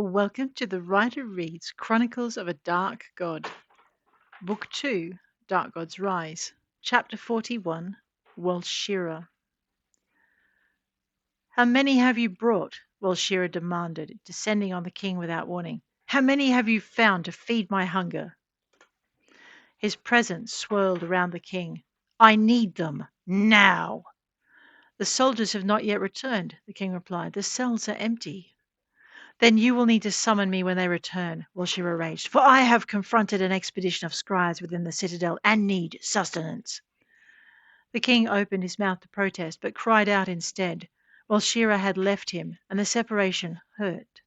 Welcome to the Writer Reads Chronicles of a Dark God. Book 2, Dark Gods Rise. Chapter 41, Walshira. How many have you brought? Walshira demanded, descending on the king without warning. How many have you found to feed my hunger? His presence swirled around the king. I need them, now. The soldiers have not yet returned, the king replied. The cells are empty. Then you will need to summon me when they return, Walshira raged, for I have confronted an expedition of scribes within the citadel and need sustenance. The king opened his mouth to protest, but cried out instead. Walshira had left him, and the separation hurt.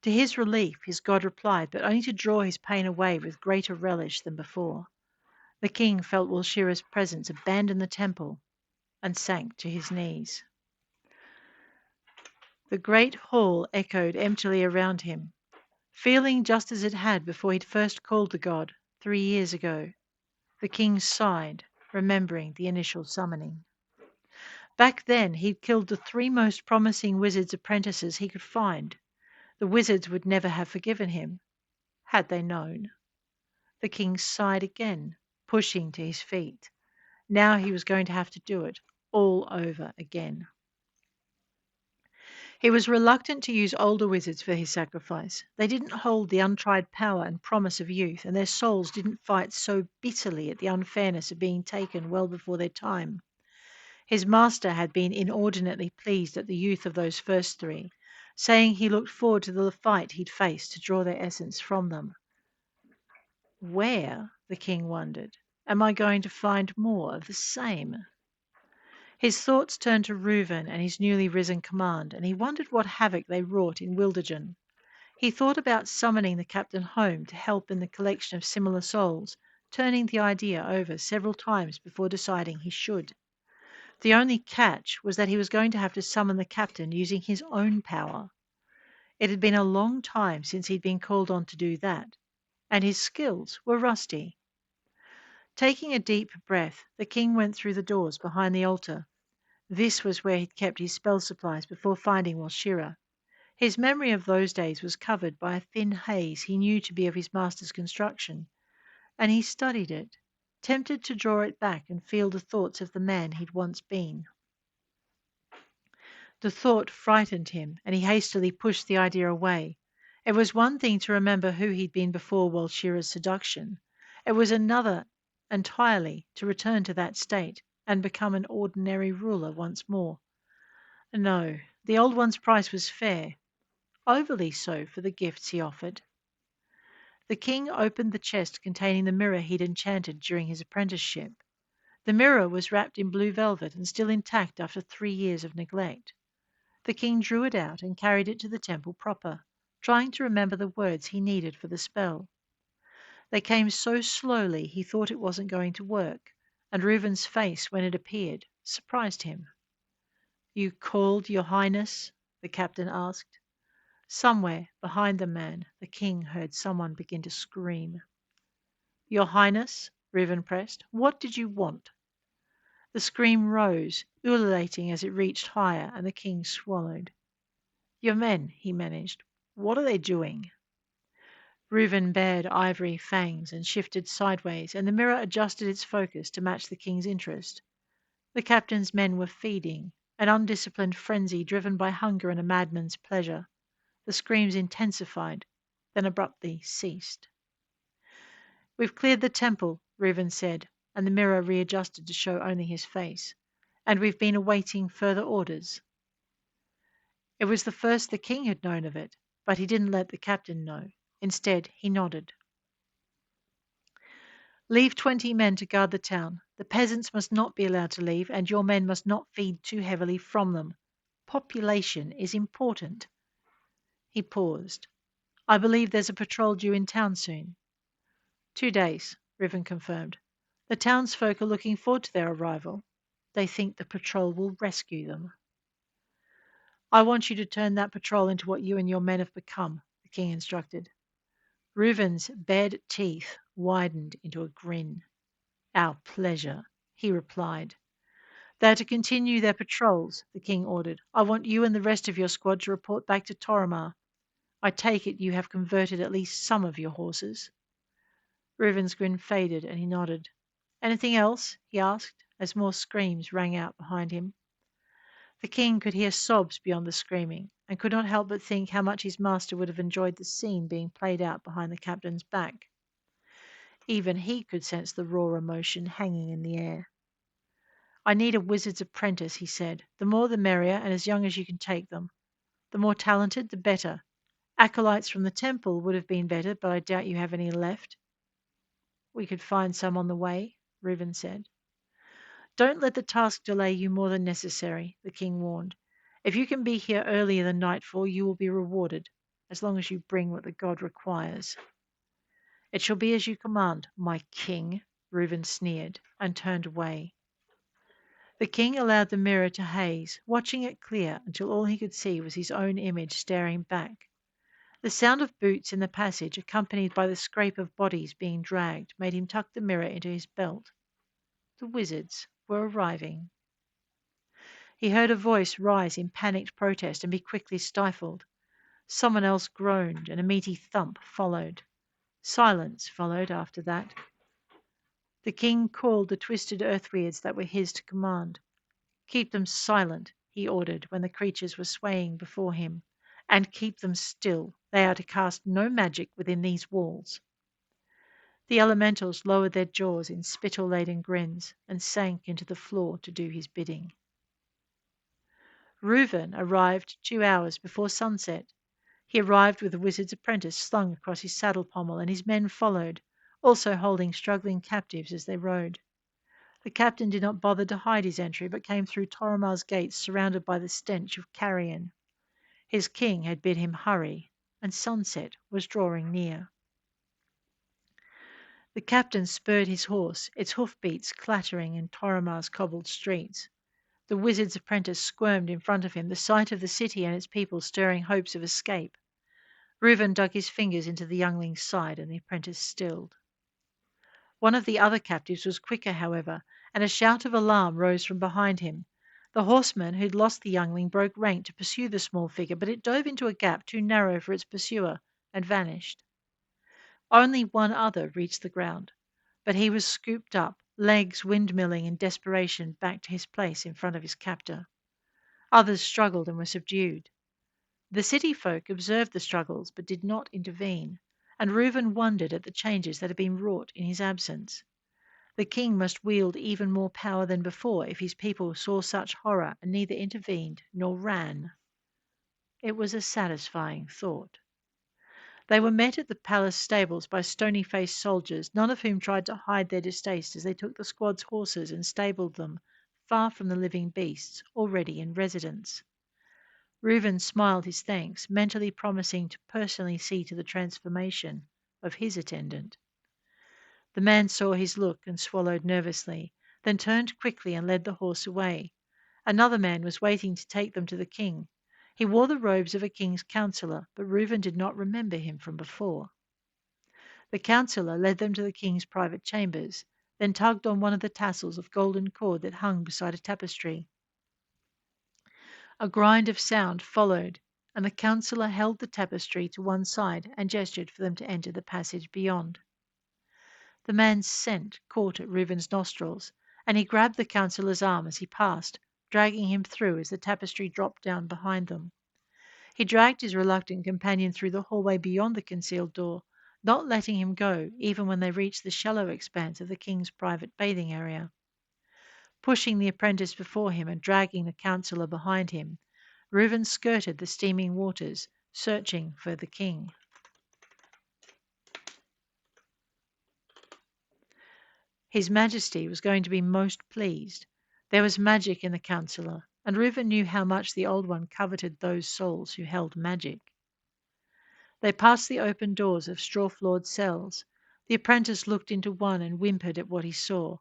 To his relief, his god replied, but only to draw his pain away with greater relish than before. The king felt Walshira's presence abandon the temple and sank to his knees. The great hall echoed emptily around him, feeling just as it had before he'd first called the god 3 years ago. The king sighed, remembering the initial summoning. Back then, he'd killed the 3 most promising wizards' apprentices he could find. The wizards would never have forgiven him, had they known. The king sighed again, pushing to his feet. Now he was going to have to do it all over again. He was reluctant to use older wizards for his sacrifice. They didn't hold the untried power and promise of youth, and their souls didn't fight so bitterly at the unfairness of being taken well before their time. His master had been inordinately pleased at the youth of those first 3, saying he looked forward to the fight he'd face to draw their essence from them. Where, the king wondered, am I going to find more of the same? His thoughts turned to Reuven and his newly risen command, and he wondered what havoc they wrought in Wildergen. He thought about summoning the captain home to help in the collection of similar souls, turning the idea over several times before deciding he should. The only catch was that he was going to have to summon the captain using his own power. It had been a long time since he'd been called on to do that, and his skills were rusty. Taking a deep breath, the king went through the doors behind the altar. This was where he'd kept his spell supplies before finding Walshira. His memory of those days was covered by a thin haze he knew to be of his master's construction, and he studied it, tempted to draw it back and feel the thoughts of the man he'd once been. The thought frightened him, and he hastily pushed the idea away. It was one thing to remember who he'd been before Walshira's seduction. It was another entirely to return to that state and become an ordinary ruler once more. No, the old one's price was fair, overly so for the gifts he offered. The king opened the chest containing the mirror he'd enchanted during his apprenticeship. The mirror was wrapped in blue velvet and still intact after 3 years of neglect. The king drew it out and carried it to the temple proper, trying to remember the words he needed for the spell. They came so slowly he thought it wasn't going to work, and Reuven's face when it appeared surprised him. You called, Your Highness? The captain asked. Somewhere behind the man, the king heard someone begin to scream. Your Highness, Reuven pressed, what did you want? The scream rose, ululating as it reached higher, and the king swallowed. Your men, he managed. What are they doing? Reuven bared ivory fangs and shifted sideways, and the mirror adjusted its focus to match the king's interest. The captain's men were feeding, an undisciplined frenzy driven by hunger and a madman's pleasure. The screams intensified, then abruptly ceased. We've cleared the temple, Reuven said, and the mirror readjusted to show only his face. And we've been awaiting further orders. It was the first the king had known of it, but he didn't let the captain know. Instead, he nodded. Leave 20 men to guard the town. The peasants must not be allowed to leave, and your men must not feed too heavily from them. Population is important. He paused. I believe there's a patrol due in town soon. 2 days, Reuven confirmed. The townsfolk are looking forward to their arrival. They think the patrol will rescue them. I want you to turn that patrol into what you and your men have become, the king instructed. Reuven's bared teeth widened into a grin. Our pleasure, he replied. They're to continue their patrols, the king ordered. I want you and the rest of your squad to report back to Toromar. I take it you have converted at least some of your horses. Reuben's grin faded and he nodded. Anything else? He asked, as more screams rang out behind him. The king could hear sobs beyond the screaming, and could not help but think how much his master would have enjoyed the scene being played out behind the captain's back. Even he could sense the raw emotion hanging in the air. I need a wizard's apprentice, he said. The more the merrier, and as young as you can take them. The more talented, the better. Acolytes from the temple would have been better, but I doubt you have any left. We could find some on the way, Reuben said. Don't let the task delay you more than necessary, the king warned. If you can be here earlier than nightfall, you will be rewarded, as long as you bring what the god requires. It shall be as you command, my king, Reuben sneered, and turned away. The king allowed the mirror to haze, watching it clear until all he could see was his own image staring back. The sound of boots in the passage, accompanied by the scrape of bodies being dragged, made him tuck the mirror into his belt. The wizards were arriving. He heard a voice rise in panicked protest and be quickly stifled. Someone else groaned, and a meaty thump followed. Silence followed after that. The king called the twisted earthweirds that were his to command. Keep them silent, he ordered when the creatures were swaying before him, and keep them still. They are to cast no magic within these walls. The elementals lowered their jaws in spittle-laden grins and sank into the floor to do his bidding. Reuben arrived 2 hours before sunset. He arrived with the wizard's apprentice slung across his saddle pommel, and his men followed, also holding struggling captives as they rode. The captain did not bother to hide his entry, but came through Torrimar's gates surrounded by the stench of carrion. His king had bid him hurry, and sunset was drawing near. The captain spurred his horse, its hoofbeats clattering in Torrimar's cobbled streets. The wizard's apprentice squirmed in front of him, the sight of the city and its people stirring hopes of escape. Reuben dug his fingers into the youngling's side, and the apprentice stilled. One of the other captives was quicker, however, and a shout of alarm rose from behind him. The horseman who'd lost the youngling broke rank to pursue the small figure, but it dove into a gap too narrow for its pursuer and vanished. Only one other reached the ground, but he was scooped up, legs windmilling in desperation back to his place in front of his captor. Others struggled and were subdued. The city folk observed the struggles but did not intervene, and Reuben wondered at the changes that had been wrought in his absence. The king must wield even more power than before if his people saw such horror and neither intervened nor ran. It was a satisfying thought. They were met at the palace stables by stony-faced soldiers, none of whom tried to hide their distaste as they took the squad's horses and stabled them far from the living beasts already in residence. Reuben smiled his thanks, mentally promising to personally see to the transformation of his attendant. The man saw his look and swallowed nervously, then turned quickly and led the horse away. Another man was waiting to take them to the king. He wore the robes of a king's counsellor, but Reuben did not remember him from before. The counsellor led them to the king's private chambers, then tugged on one of the tassels of golden cord that hung beside a tapestry. A grind of sound followed, and the counsellor held the tapestry to one side and gestured for them to enter the passage beyond. The man's scent caught at Reuben's nostrils, and he grabbed the counsellor's arm as he passed, dragging him through as the tapestry dropped down behind them. He dragged his reluctant companion through the hallway beyond the concealed door, not letting him go even when they reached the shallow expanse of the king's private bathing area. Pushing the apprentice before him and dragging the counsellor behind him, Reuben skirted the steaming waters, searching for the king. His Majesty was going to be most pleased. There was magic in the counsellor, and Reuben knew how much the Old One coveted those souls who held magic. They passed the open doors of straw-floored cells. The apprentice looked into one and whimpered at what he saw.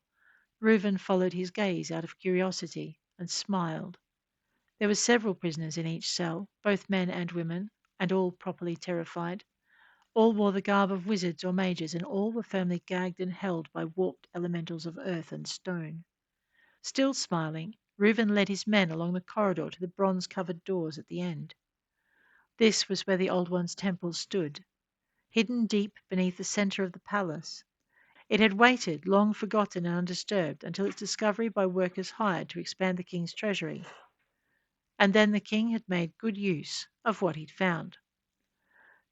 Reuben followed his gaze out of curiosity and smiled. There were several prisoners in each cell, both men and women, and all properly terrified. All wore the garb of wizards or mages, and all were firmly gagged and held by warped elementals of earth and stone. Still smiling, Reuben led his men along the corridor to the bronze-covered doors at the end. This was where the Old One's temple stood, hidden deep beneath the centre of the palace. It had waited, long forgotten and undisturbed, until its discovery by workers hired to expand the king's treasury. And then the king had made good use of what he'd found.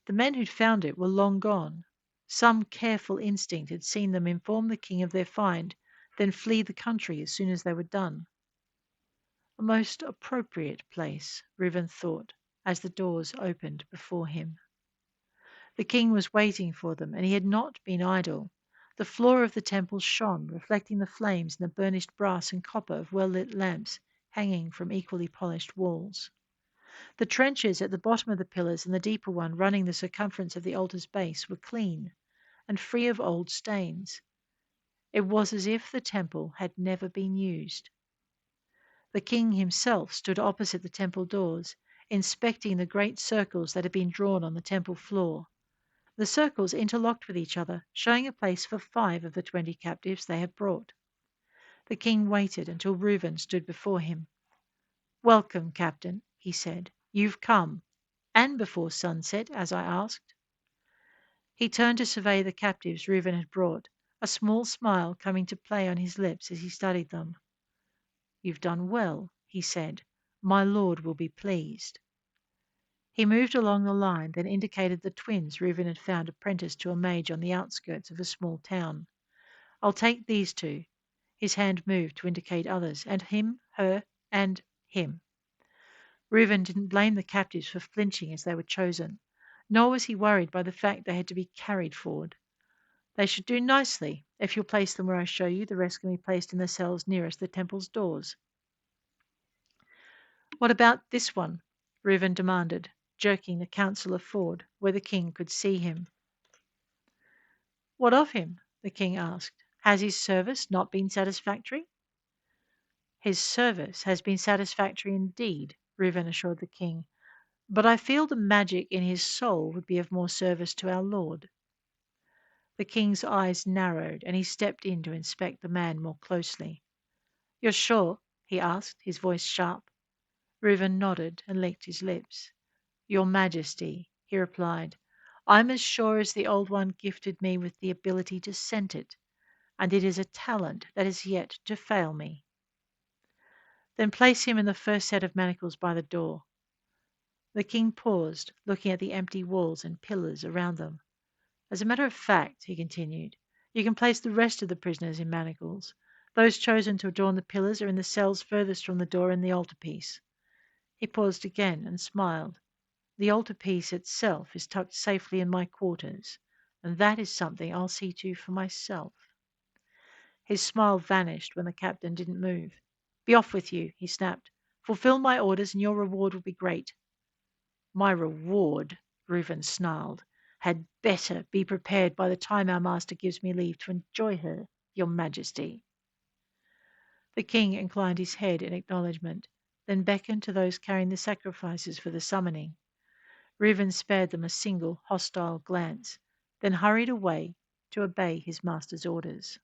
The men who'd found it were long gone. Some careful instinct had seen them inform the king of their find, then flee the country as soon as they were done. A most appropriate place, Reuben thought, as the doors opened before him. The king was waiting for them, and he had not been idle. The floor of the temple shone, reflecting the flames in the burnished brass and copper of well-lit lamps hanging from equally polished walls. The trenches at the bottom of the pillars and the deeper one running the circumference of the altar's base were clean and free of old stains. It was as if the temple had never been used. The king himself stood opposite the temple doors, inspecting the great circles that had been drawn on the temple floor. The circles interlocked with each other, showing a place for 5 of the 20 captives they had brought. The king waited until Reuben stood before him. "Welcome, Captain," he said. "You've come, and before sunset, as I asked." He turned to survey the captives Reuben had brought, a small smile coming to play on his lips as he studied them. "You've done well," he said. "My lord will be pleased." He moved along the line, then indicated the twins Reuben had found apprenticed to a mage on the outskirts of a small town. "I'll take these 2." His hand moved to indicate others, and him, her, and him. Reuben didn't blame the captives for flinching as they were chosen, nor was he worried by the fact they had to be carried forward. "They should do nicely. If you'll place them where I show you, the rest can be placed in the cells nearest the temple's doors." "What about this one?" Reuben demanded, jerking the counsellor forward where the king could see him. "What of him?" the king asked. "Has his service not been satisfactory?" "His service has been satisfactory indeed," Reuben assured the king, "but I feel the magic in his soul would be of more service to our lord." The king's eyes narrowed, and he stepped in to inspect the man more closely. "You're sure?" he asked, his voice sharp. Reuben nodded and licked his lips. "Your Majesty," he replied, "I'm as sure as the Old One gifted me with the ability to scent it, and it is a talent that is yet to fail me." "Then place him in the first set of manacles by the door." The king paused, looking at the empty walls and pillars around them. "As a matter of fact," he continued, "you can place the rest of the prisoners in manacles. Those chosen to adorn the pillars are in the cells furthest from the door in the altarpiece." He paused again and smiled. "The altarpiece itself is tucked safely in my quarters, and that is something I'll see to for myself." His smile vanished when the captain didn't move. "Be off with you," he snapped. "Fulfill my orders and your reward will be great." "My reward," Reuben snarled, "had better be prepared by the time our master gives me leave to enjoy her, your Majesty." The king inclined his head in acknowledgment, then beckoned to those carrying the sacrifices for the summoning. Reuben spared them a single hostile glance, then hurried away to obey his master's orders.